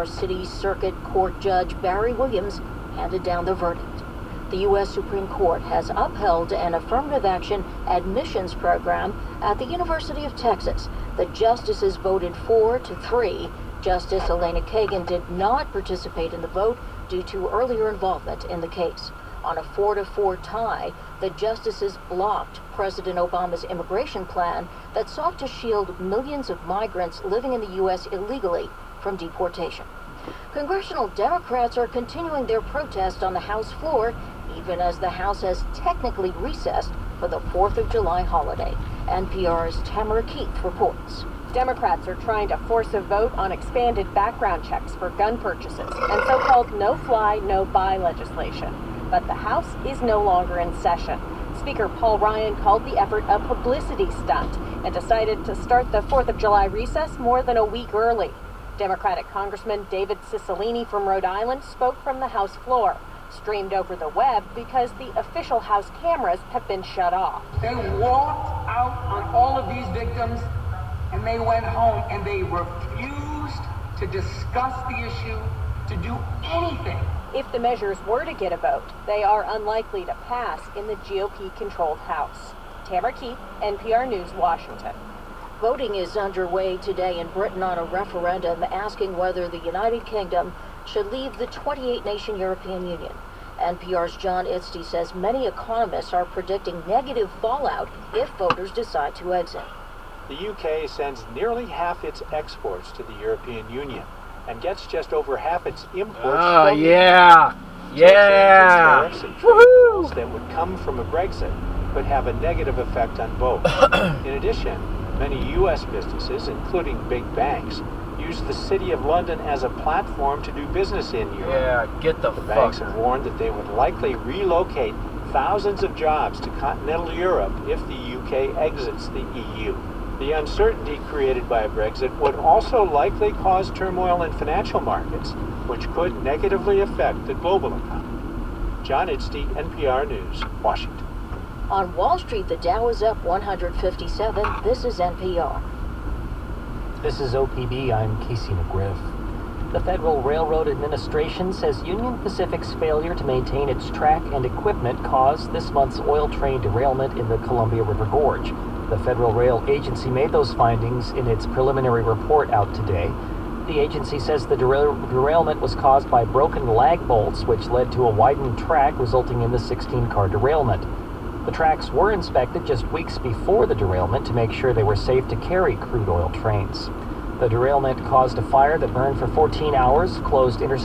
Baltimore City Circuit Court Judge Barry Williams handed down the verdict. The U.S. Supreme Court has upheld an affirmative action admissions program at the University of Texas. The justices voted 4-3. Justice Elena Kagan did not participate in the vote due to earlier involvement in the case. On a 4-4 tie, the justices blocked President Obama's immigration plan that sought to shield millions of migrants living in the U.S. illegally from deportation. Congressional Democrats are continuing their protest on the House floor, even as the House has technically recessed for the 4th of July holiday. NPR's Tamara Keith reports. Democrats are trying to force a vote on expanded background checks for gun purchases and so-called no-fly, no-buy legislation. But the House is no longer in session. Speaker Paul Ryan called the effort a publicity stunt and decided to start the 4th of July recess more than a week early. Democratic Congressman David Cicilline from Rhode Island spoke from the House floor, streamed over the web because the official House cameras have been shut off. They walked out on all of these victims and they went home and they refused to discuss the issue, to do anything. If the measures were to get a vote, they are unlikely to pass in the GOP-controlled House. Tamara Keith, NPR News, Washington. Voting is underway today in Britain on a referendum asking whether the United Kingdom should leave the 28-nation European Union. NPR's John Itzty says many economists are predicting negative fallout if voters decide to exit. The UK sends nearly half its exports to the European Union and gets just over half its imports from yeah. Tariffs and trade rules that would come from a Brexit could have a negative effect on both. In addition, many U.S. businesses, including big banks, use the City of London as a platform to do business in Europe. Yeah, get the fuck. Banks have warned that they would likely relocate thousands of jobs to continental Europe if the UK exits the EU. The uncertainty created by Brexit would also likely cause turmoil in financial markets, which could negatively affect the global economy. John Itzty, NPR News, Washington. On Wall Street, the Dow is up 157. This is NPR. This is OPB. I'm Casey McGriff. The Federal Railroad Administration says Union Pacific's failure to maintain its track and equipment caused this month's oil train derailment in the Columbia River Gorge. The Federal Rail Agency made those findings in its preliminary report out today. The agency says the derailment was caused by broken lag bolts, which led to a widened track, resulting in the 16-car derailment. The tracks were inspected just weeks before the derailment to make sure they were safe to carry crude oil trains. The derailment caused a fire that burned for 14 hours, closed interstate